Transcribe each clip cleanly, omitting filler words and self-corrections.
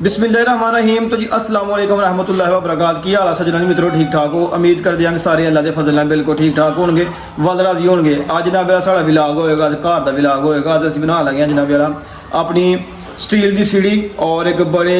बिस्मिल्लाहिर्रहमानिर्रहीम। तो जी अस्सलाम वालेकुम रहमतुल्लाहि व बरकातहू। की हाल है सज्जनों जी मित्रों, ठीक ठाक हो? उम्मीद कर दियाँ सारे अल्लाह के फजल नाल बिल्कुल ठीक ठाक होंगे, वल राजी होंगे। अज जनाब साढ़ा विलाग होएगा, घर का विलाग होएगा। अज असीं बना लगे जनाब अपनी स्टील की सीढ़ी और एक बड़े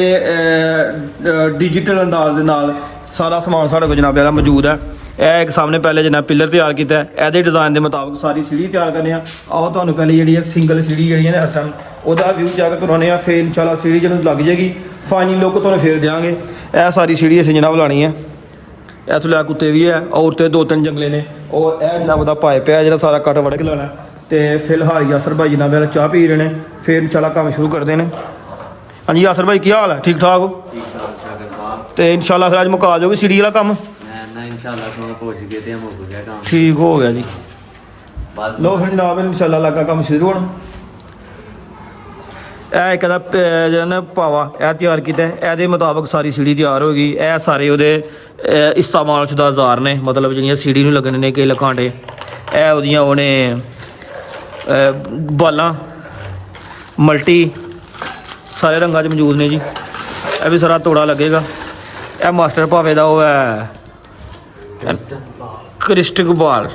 डिजिटल अंदाज के नाल सारा समान साढ़े को जनाब मौजूद है। यह एक सामने पहले जनाब पिलर तैयार किया है, ये डिज़ाइन के मुताबिक सारी सीढ़ी तैयार करने। आओ तो पहले जी सिंगल सीढ़ी जी है इस टाइम वह व्यू चेक करवाने, फिर इंशाल्लाह सीढ़ी जो लग जाएगी फाइनल लुक तो फिर देंगे। यह सारी सीढ़ी असीं जनाब लानी है। यह थोड़ा कुत्ते भी है और तो दो तीन जंगले ने, और यह जनाब का पाइप है जो सारा कट वड़ के लाना। तो फिलहाल यासर भाई जनाब चाह पी रहे हैं, फिर इंशाल्लाह काम शुरू करते हैं। हाँ जी यासर भाई की हाल है? ठीक ठाक हो? तो इंशाल्लाह फिर अज मुका जाओगे सीढ़ी वाला काम? ठीक हो गया जी। लो फिर जनाब इंशाल्लाह लगा काम शुरू होना। यह एक जो पावा यह तैयार किया है, ये मुताबिक सारी सीढ़ी तैयार होगी। यह सारे वो इस्तेमाल शुदा औजार ने, मतलब जो सीढ़ी में लगने ने किल कांटे, यह वो उन्हें बालां मल्टी सारे रंगा मौजूद ने जी। यह भी सारा तोड़ा लगेगा। यह मास्टर भावे का वो है क्रिस्टक बाल।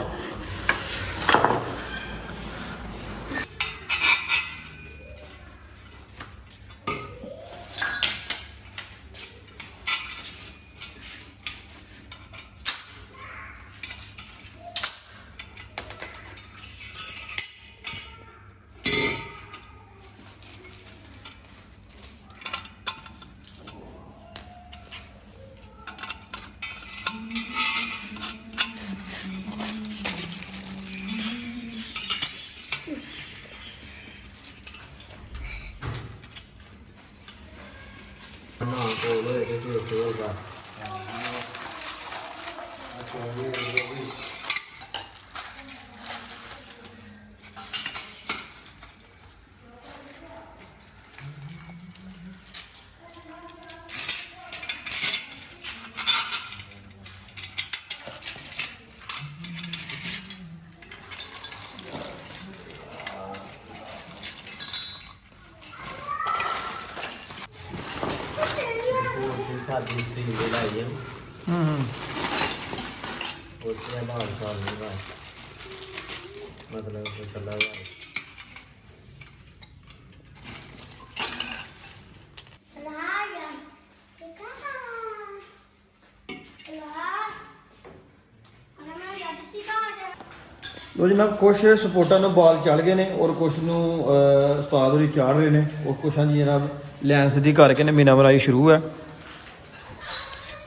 लो जनाब कुछ सपोर्टा में बाल चढ़ गए हैं और कुछ उस्ताद होरी चाढ़ रहे हैं, और कुछ जी जनाब लैन सीधी करके मीना बनाई शुरू है।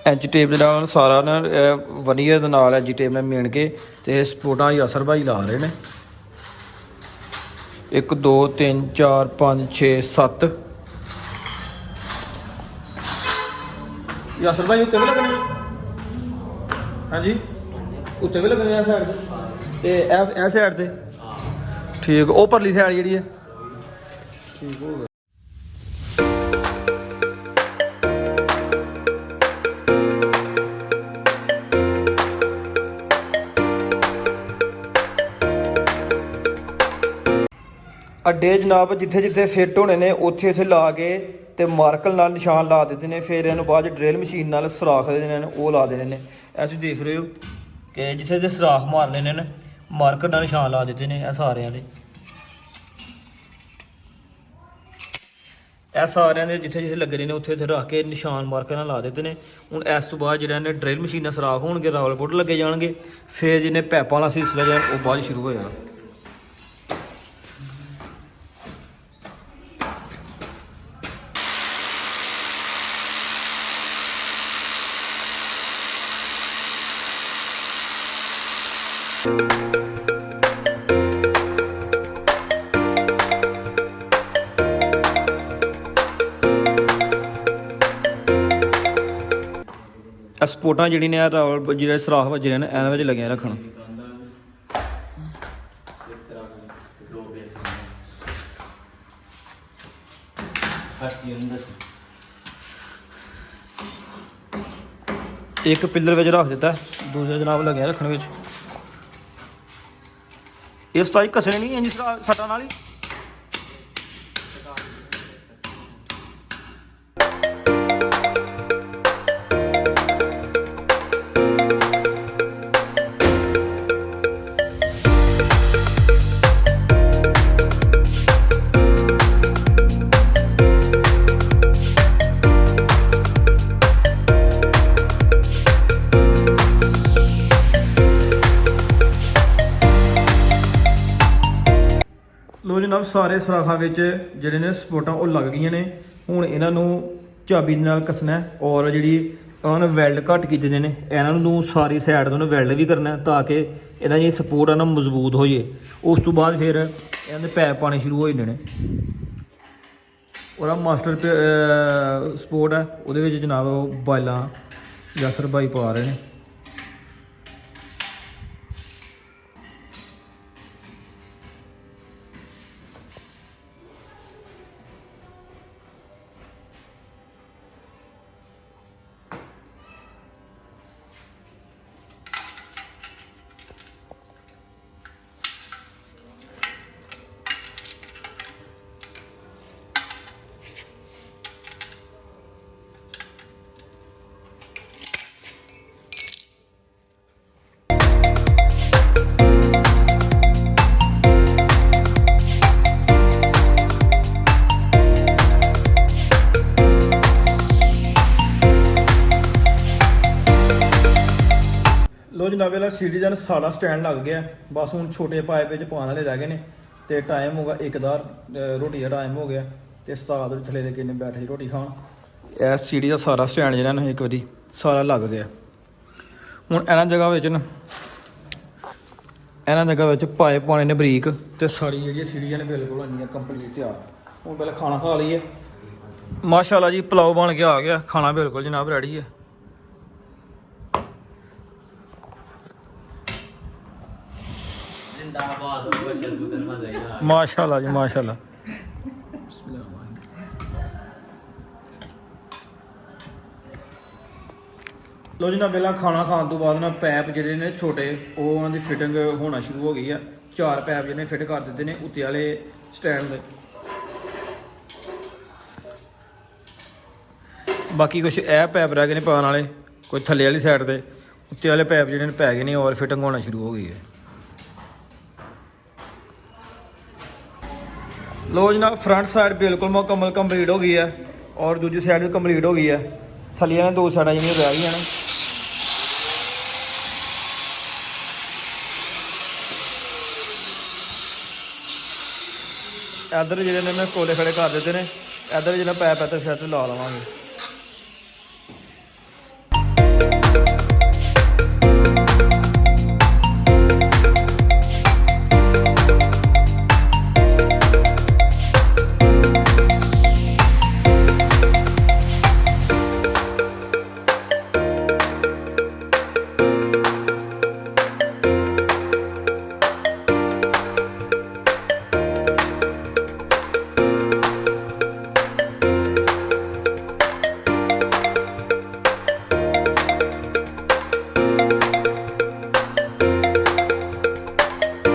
एंच टेप के नाल सारा ना वनीयर नाल एंच टेप ने मेन के तो सपोर्टा यासर भाई ला रहे हैं। 1 2 3 4 5 6 7 यासर भाई उत्ते भी लगने। हाँ जी उत्ते भी लगने आ साइड ते ए साइड ते ठीक। वो परली साइड जी है ठीक हो गया। अड्डे जनाब जिथे जिथे फिट होने ने उत्थे उत्थे ला के ते मार्कल नाल निशान ला देते हैं। फिर इन बाद ड्रिल मशीन नाल सराख देने वो ला देने ने। ऐसे देख रहे हो कि जिथे जिथे सराख मार लेने ने मार्कर नाल निशान ला देते हैं। सारे सारे जिथे जिथे लगे ने उत्थे उत्थे रख के निशान मार्कर नाल ला देते हैं। हुण इस तो बाद जो ड्रिल मशीन सराख होणगे, रावल पुट लगे जाएंगे, फिर जिन्हें पैपां वाला सिलसिला जो वो बाद शुरू हो जाएगा। सपोर्टा जी ने रावल जो सराख वजे ने इन्होंने लगे रखना। एक पिलर में रख दिता, दूसरे जनाब लगे रखने। इस ताई कसने नहीं है जी सट्टा नाल ही। ਜਨਾਬ ਸਾਰੇ ਸਰਾਖਾਂ ਵਿੱਚ ਜਿਹੜੇ ਨੇ ਸਪੋਰਟਾਂ ਉਹ ਲੱਗ ਗਈਆਂ ਨੇ। ਹੁਣ ਇਹਨਾਂ ਨੂੰ ਚਾਬੀ ਦੇ ਨਾਲ ਕੱਸਣਾ ਔਰ ਜਿਹੜੀ ਉਹਨਾਂ ਨੇ ਵੈਲਡ ਘੱਟ ਕੀਤੇ ਨੇ ਇਹਨਾਂ ਨੂੰ ਸਾਰੀ ਸਾਈਡ ਤੋਂ ਵੈਲਡ ਵੀ ਕਰਨਾ ਤਾਂ ਕਿ ਇਹਨਾਂ ਦੀ ਸਪੋਰਟ ਆ ਨਾ ਮਜ਼ਬੂਤ ਹੋ ਜੇ। ਉਸ ਤੋਂ ਬਾਅਦ ਫਿਰ ਇਹਨਾਂ ਦੇ ਪੈਪ ਪਾਣੇ ਸ਼ੁਰੂ ਹੋ ਜਾਂਦੇ ਨੇ। ਉਹਦਾ ਮਾਸਟਰ ਸਪੋਰਟ ਹੈ ਉਹਦੇ ਵਿੱਚ ਜਨਾਬ ਉਹ ਬਾਇਲਾਂ ਯਾਸਰ ਬਾਈ ਪਾ ਰਹੇ ਨੇ। ਲੋ ਜਨਾਬ ਵਾਲਾ ਸਿਟੀਜ਼ਨ ਸਾਡਾ ਸਟੈਂਡ ਲੱਗ ਗਿਆ। ਬਸ ਹੁਣ ਛੋਟੇ ਪਾਈਪ ਵਿੱਚ ਪਾਉਣ ਵਾਲੇ ਰਹਿ ਗਏ ਨੇ ਤੇ ਟਾਈਮ ਹੋਗਾ ਇੱਕ ਦਾ ਰੋਟੀ ਦਾ ਟਾਈਮ ਹੋ ਗਿਆ ਤੇ ਉਸਤਾਦ ਥੱਲੇ ਦੇ ਕਿੰਨੇ ਬੈਠੇ ਰੋਟੀ ਖਾਣ। ਇਹ ਸੀੜੀ ਦਾ ਸਾਰਾ ਸਟੈਂਡ ਜਿਹੜਾ ਨਾ ਇੱਕ ਵਾਰੀ ਸਾਰਾ ਲੱਗ ਗਿਆ। ਹੁਣ ਇਹਨਾਂ ਜਗ੍ਹਾ ਵਿੱਚ ਪਾਈਪ ਪਾਉਣੇ ਨੇ ਬਰੀਕ ਤੇ ਸਾਰੀ ਜਿਹੜੀਆਂ ਸੀੜੀਆਂ ਨੇ ਬਿਲਕੁਲ ਇੰਨੀਆਂ ਕੰਪਲੀਟ ਤਿਆਰ। ਹੁਣ ਪਹਿਲਾਂ ਖਾਣਾ ਖਾ ਲਈਏ। ਮਾਸ਼ਾਅੱਲਾ ਜੀ ਪਲਾਓ ਬਣ ਕੇ ਆ ਗਿਆ। ਖਾਣਾ ਬਿਲਕੁਲ ਜਨਾਬ ਰੈਡੀ ਹੈ। ਮਾਸ਼ਾਅੱਲਾ ਜੀ ਮਾਸ਼ਾਅੱਲਾ। ਲੋ ਜੀ ਨਾ ਪਹਿਲਾਂ ਖਾਣਾ ਖਾਣ ਤੋਂ ਬਾਅਦ ਨਾ ਪੈਪ ਜਿਹੜੇ ਨੇ ਛੋਟੇ ਉਹ ਉਹਨਾਂ ਦੀ ਫਿਟਿੰਗ ਹੋਣਾ ਸ਼ੁਰੂ ਹੋ ਗਈ ਆ। 4 ਪੈਪ ਜਿਹਨੇ ਫਿੱਟ ਕਰ ਦਿੱਤੇ ਨੇ ਉੱਤੇ ਵਾਲੇ ਸਟੈਂਡ ਦੇ। ਬਾਕੀ ਕੁਝ ਇਹ ਪੈਪ ਰਹਿ ਗਏ ਨੇ ਪਾਉਣ ਵਾਲੇ, ਕੋਈ ਥੱਲੇ ਵਾਲੀ ਸਾਈਡ ਤੇ। ਉੱਤੇ ਵਾਲੇ ਪੈਪ ਜਿਹੜੇ ਨੇ ਪੈ ਗਏ ਨੇ ਔਰ ਫਿਟਿੰਗ ਹੋਣਾ ਸ਼ੁਰੂ ਹੋ ਗਈ ਹੈ। ਲੋ ਜਨਾਬ फ्रंट साइड बिल्कुल मुकम्मल कंप्लीट हो गई है और दूसरी साइड भी कंप्लीट हो गई है। थलिया ने 2 साइड जी रह गई ने। इधर जो मैं कोले खड़े कर देते हैं। इधर जो पैप इधर साइड ला लवेंगे।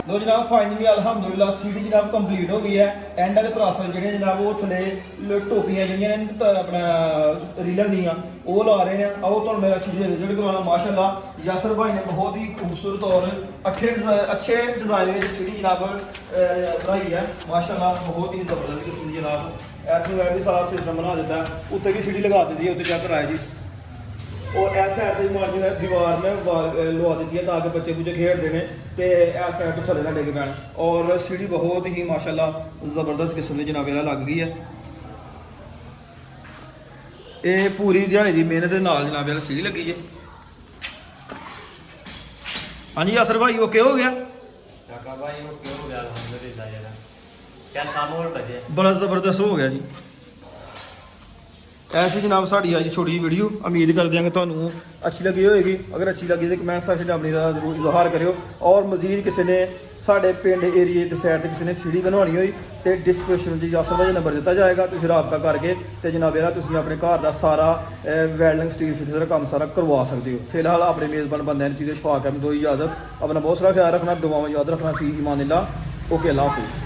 तो जनाब फाइनली अलहमदुलिल्लाह सीढ़ी जनाब कंप्लीट हो गई है। एंड वाले प्रासल जो जनाब वो थले टोपियां जो अपना रीलन दियाँ वो ला रहे हैं। आओ तो मैं सीढ़ी रिजल्ट करवाना। माशाल्लाह यासर भाई ने बहुत ही खूबसूरत और अच्छे डिजाइन में सीढ़ी जनाब बनाई है। माशाल्लाह बहुत ही जबरदस्त सीढ़ी जनाब। ऐसे भी सारा सिस्टम बना देता है। उत्ते भी सीढ़ी लगा देती है, उत्ते चेक कराया जी। और इस साइड से मान जो है दीवार में लगा देती है ताकि बच्चे बुच्चे खेलते हैं तो इस साइड तो थले ना डिग पैन। और सीढ़ी बहुत ही माशाल्लाह जबरदस्त किस्म की जनाब लग गई है। ये पूरी दिहाड़ी की मेहनत के नाल जनाब सीढ़ी लगी है। हाँ जी यासर भाई ओके हो गया। बड़ा जबरदस्त हो गया जी। ऐसी जनाब साड़ी आज छोटी वीडियो उम्मीद कर देंगे तुहानू अच्छी लगी होगी। अगर अच्छी लगी तो कमेंट सैक्शन अपनी जरूर इजहार करियो। और मजीद किसी ने साढ़े पिंड एरिए की साइड किसी ने सीढ़ी बनवानी हुई तो डिस्क्रिप्शन में यासर का नंबर दिता जाएगा। तुम रबता करके तो जनाब यार तुम अपने घर का सारा वेल्डिंग स्टील फिटिंग का काम सारा करवा सकते हो। फिलहाल अपने मेज़बान बंद चीज़ें शफा कर दो इजाज़त। अपना बहुत सारा ख्याल रखना, दुआओं याद रखना। फी ईमान अल्लाह। ओके अल्लाह हाफिज़।